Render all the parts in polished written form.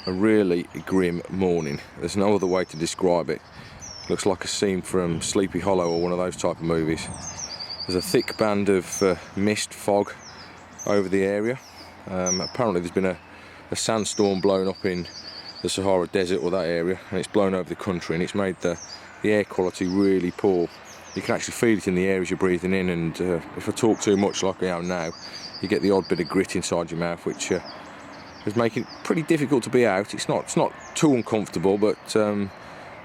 a really grim morning. There's no other way to describe it. Looks like a scene from Sleepy Hollow or one of those type of movies. There's a thick band of mist, fog over the area. Apparently there's been a sandstorm blown up in the Sahara Desert or that area, and it's blown over the country, and it's made the air quality really poor. You can actually feel it in the air as you're breathing in, and if I talk too much like I am now, you get the odd bit of grit inside your mouth, which is making it pretty difficult to be out. It's not too uncomfortable, but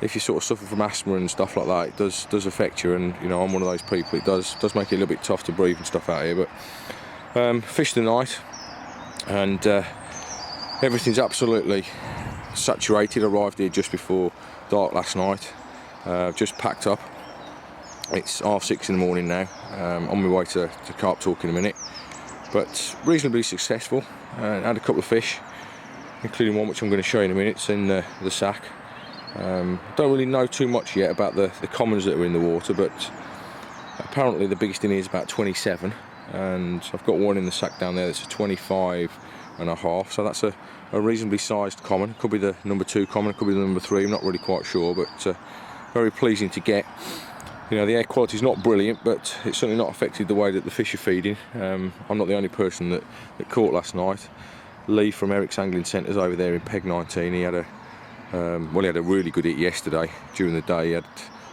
if you sort of suffer from asthma and stuff like that, it does affect you. And you know, I'm one of those people. It does make it a little bit tough to breathe and stuff out here. But fished the night, and everything's absolutely saturated. Arrived here just before dark last night. Just packed up. It's 6:30 in the morning now. On my way to Carp Talk in a minute. But reasonably successful. Had a couple of fish, including one which I'm going to show you in a minute. It's in the sack. Don't really know too much yet about the commons that are in the water, but apparently the biggest in here is about 27, and I've got one in the sack down there that's a 25.5, so that's a reasonably sized common. It could be the number 2 common, it could be the number 3, I'm not really quite sure, but very pleasing to get. You know, the air quality is not brilliant, but it's certainly not affected the way that the fish are feeding. I'm not the only person that caught last night. Lee from Eric's Angling Centres over there in Peg 19, he had a really good hit yesterday. During the day he had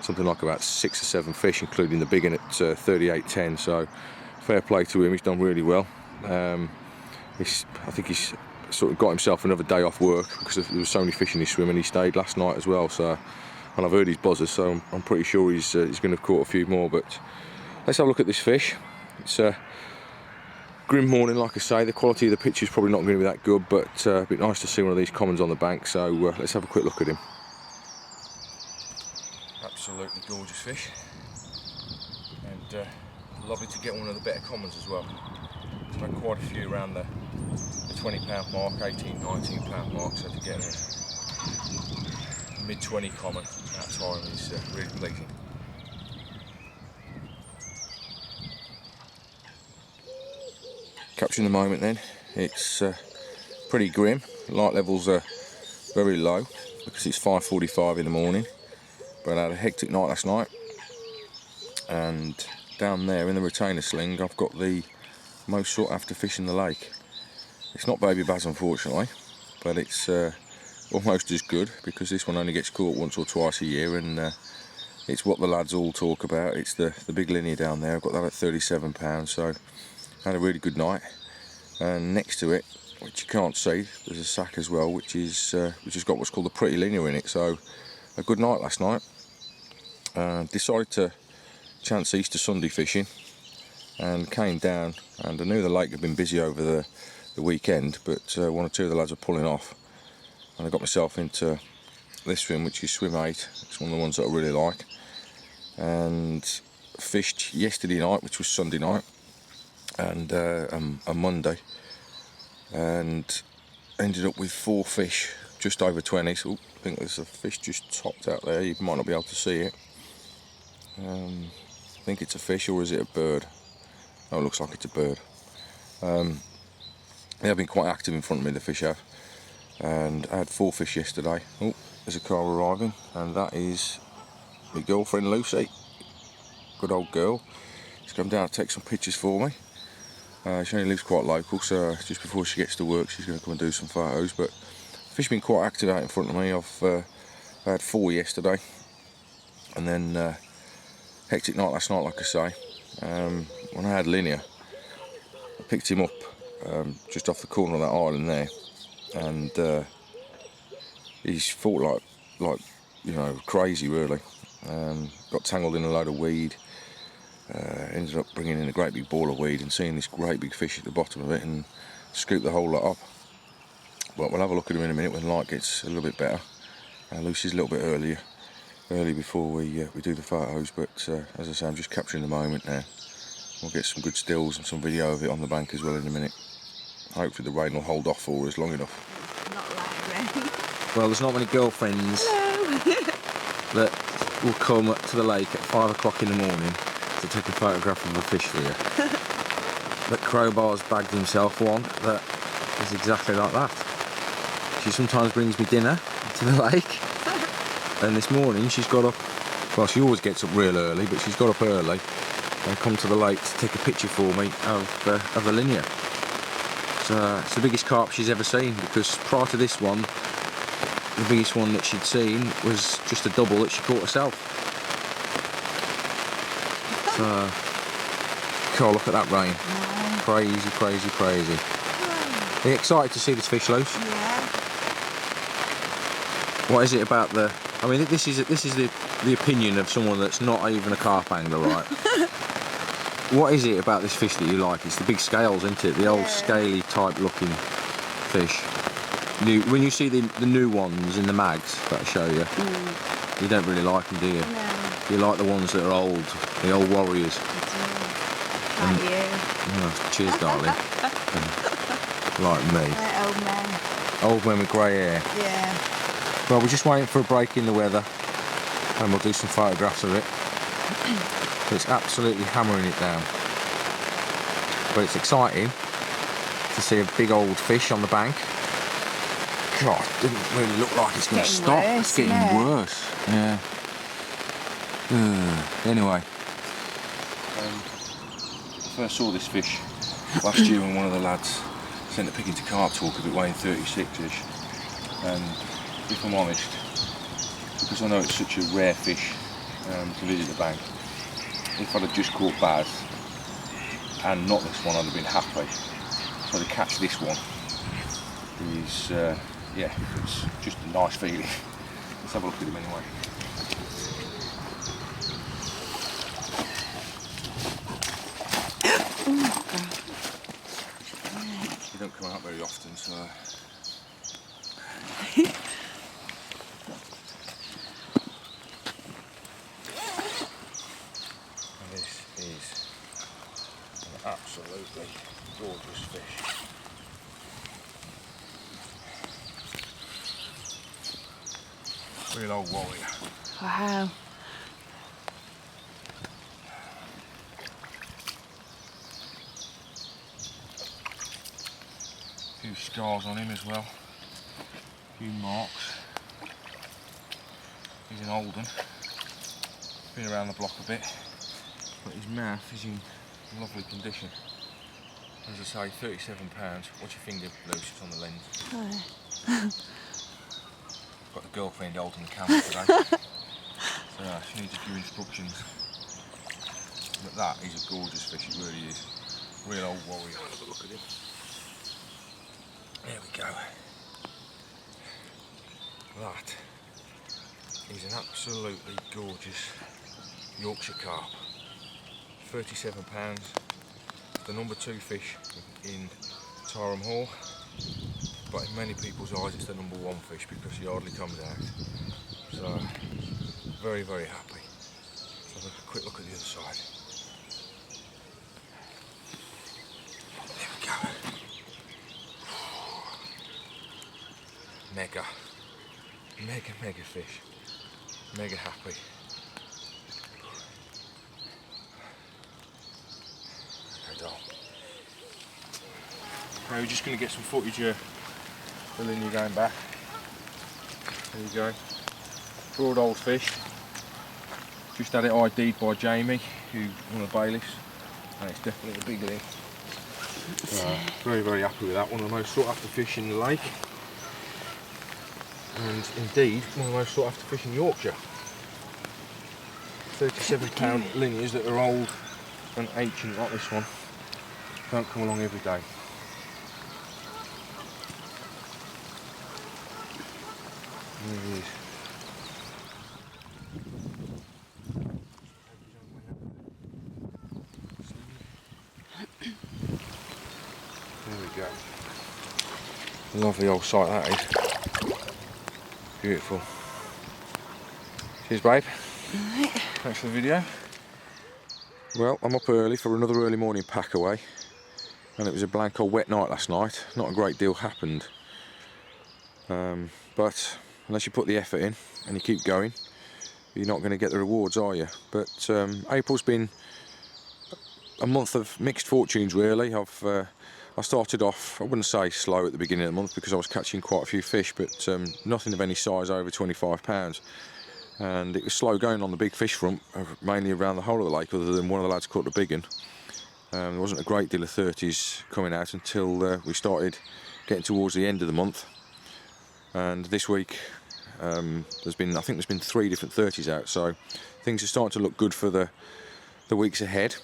something like about 6 or 7 fish, including the big one at 38.10, so fair play to him, he's done really well. I think he's sort of got himself another day off work because there was so many fish in his swim, and he stayed last night as well, so. And I've heard his buzzers, so I'm pretty sure he's going to have caught a few more. But let's have a look at this fish. It's a grim morning, like I say. The quality of the picture is probably not going to be that good, but a bit nice to see one of these commons on the bank. So let's have a quick look at him. Absolutely gorgeous fish, and lovely to get one of the better commons as well. I've had quite a few around the £20 mark, £18, £19 mark, so to get a mid-20 common at Tyram is really pleasing. Capturing the moment then, it's pretty grim. Light levels are very low because it's 5:45 in the morning, but I had a hectic night last night, and down there in the retainer sling I've got the most sought after fish in the lake. It's not baby bass unfortunately, but it's almost as good because this one only gets caught once or twice a year, and it's what the lads all talk about. It's the Big Lin down there. I've got that at £37, so I had a really good night. And next to it, which you can't see, there's a sack as well, which has got what's called the Pretty Linear in it. So a good night last night. Decided to chance Easter Sunday fishing and came down, and I knew the lake had been busy over the weekend, but one or two of the lads were pulling off. And I got myself into this swim, which is swim 8. It's one of the ones that I really like. And fished yesterday night, which was Sunday night, and a Monday, and ended up with 4 fish, just over 20. So I think there's a fish just topped out there. You might not be able to see it. I think it's a fish, or is it a bird? Oh, it looks like it's a bird. They have been quite active in front of me, the fish have. And I had 4 fish yesterday. Oh, there's a car arriving, and that is my girlfriend Lucy. Good old girl. She's come down to take some pictures for me. She only lives quite local, so just before she gets to work she's going to come and do some photos. But fish been quite active out in front of me. I had 4 yesterday, and then hectic night last night, like I say. When I had Linear, I picked him up just off the corner of that island there, and he's fought like you know, crazy really. Got tangled in a load of weed, ended up bringing in a great big ball of weed and seeing this great big fish at the bottom of it, and scooped the whole lot up. But we'll have a look at him in a minute when the light gets a little bit better. Lucy's a little bit early before we do the photos, but as I say, I'm just capturing the moment now. We'll get some good stills and some video of it on the bank as well in a minute. Hopefully the rain will hold off for us long enough. Not like rain. Well, there's not many girlfriends that will come to the lake at 5 o'clock in the morning to take a photograph of a fish for you. But Crowbar's bagged himself one that is exactly like that. She sometimes brings me dinner to the lake, and this morning she's got up, well, she always gets up real early, but she's got up early and come to the lake to take a picture for me of the linear. So it's the biggest carp she's ever seen, because prior to this one, the biggest one that she'd seen was just a double that she caught herself. So, God, look at that rain. Yeah. Crazy, crazy, crazy. Are you excited to see this fish loose? Yeah. What is it about the... I mean, this is the opinion of someone that's not even a carp angler, right? What is it about this fish that you like? It's the big scales, isn't it? The old scaly type looking fish. When you see the new ones in the mags that I show you, you don't really like them, do you? No. You like the ones that are old, the old warriors. Like you. Oh, cheers, darling. Like me. Like old men. Old men with grey hair. Yeah. Well, we're just waiting for a break in the weather, and we'll do some photographs of it. It's absolutely hammering it down. But it's exciting to see a big old fish on the bank. God, it doesn't really look like it's going to stop. It's getting worse. Yeah. Anyway, I first saw this fish last year when one of the lads sent a picking to carp talk of it weighing 36ish. And if I'm honest, because I know it's such a rare fish to visit the bank, if I'd have just caught Baz and not this one, I'd have been happy. So to catch this one is, yeah, it's just a nice feeling. Let's have a look at him anyway. They don't come out very often, so... This is an absolutely gorgeous fish. Real old warrior. Wow. A few scars on him as well. A few marks. He's an old one. Been around the block a bit, but his mouth is in lovely condition. As I say, £37. Watch your finger loose, it's on the lens. Oh. Got the girlfriend holding the camera today, so she needs a few instructions. But that is a gorgeous fish, it really is. Real old warrior. Have a look at him. There we go. That is an absolutely gorgeous Yorkshire carp. £37. The number 2 fish in Tyram Hall. But in many people's eyes it's the number 1 fish because he hardly comes out. So, very, very happy. Let's have a quick look at the other side. There we go. Mega. Mega, mega fish. Mega happy. Okay, doll. Now we're just going to get some footage of the linear going back. There you go. Broad old fish. Just had it ID'd by Jamie, who's one of the bailiffs, and it's definitely a Big Lin. Very, very happy with that. One of the most sought after fish in the lake, and indeed one of the most sought after fish in Yorkshire. £37 linears that are old and ancient like this one don't come along every day. There he is. There we go. Lovely old sight that is. Beautiful. Cheers, babe. Right. Thanks for the video. Well, I'm up early for another early morning pack away, and it was a blank old wet night last night. Not a great deal happened, but unless you put the effort in and you keep going, you're not going to get the rewards, are you? But April's been a month of mixed fortunes, really. I've I started off, I wouldn't say slow at the beginning of the month because I was catching quite a few fish, but nothing of any size over 25 pounds. And it was slow going on the big fish front, mainly around the whole of the lake, other than one of the lads caught the big one. There wasn't a great deal of 30s coming out until we started getting towards the end of the month. And this week I think there's been 3 different 30s out, so things are starting to look good for the weeks ahead.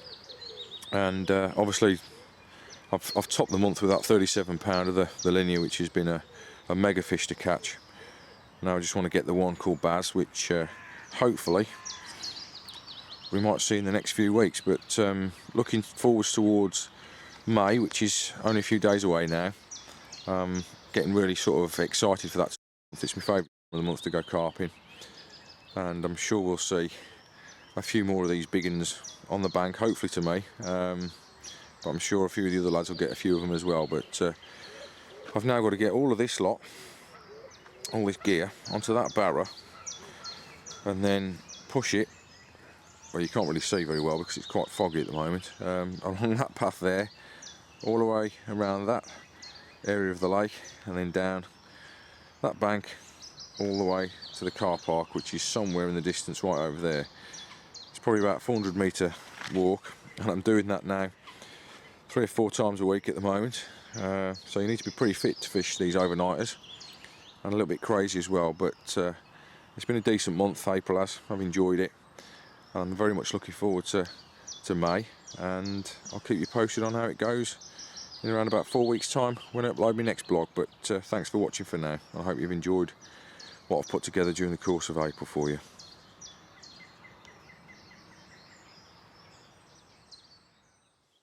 And obviously I've topped the month with that 37 pounder, the linear, which has been a mega fish to catch. Now I just want to get the one called Baz, which hopefully we might see in the next few weeks. But looking forwards towards May, which is only a few days away now. Getting really sort of excited for that. It's my favourite of the month to go carping, and I'm sure we'll see a few more of these big uns on the bank, hopefully to me. But I'm sure a few of the other lads will get a few of them as well. But I've now got to get all of this lot, all this gear, onto that barra and then push it. Well, you can't really see very well because it's quite foggy at the moment. Along that path there, all the way around that area of the lake, and then down that bank all the way to the car park, which is somewhere in the distance right over there. It's probably about a 400 metre walk, and I'm doing that now 3 or 4 times a week at the moment. So you need to be pretty fit to fish these overnighters, and a little bit crazy as well. But it's been a decent month, April has. I've enjoyed it. I'm very much looking forward to May, and I'll keep you posted on how it goes in around about 4 weeks' time when I upload my next blog. But thanks for watching for now. I hope you've enjoyed what I've put together during the course of April for you.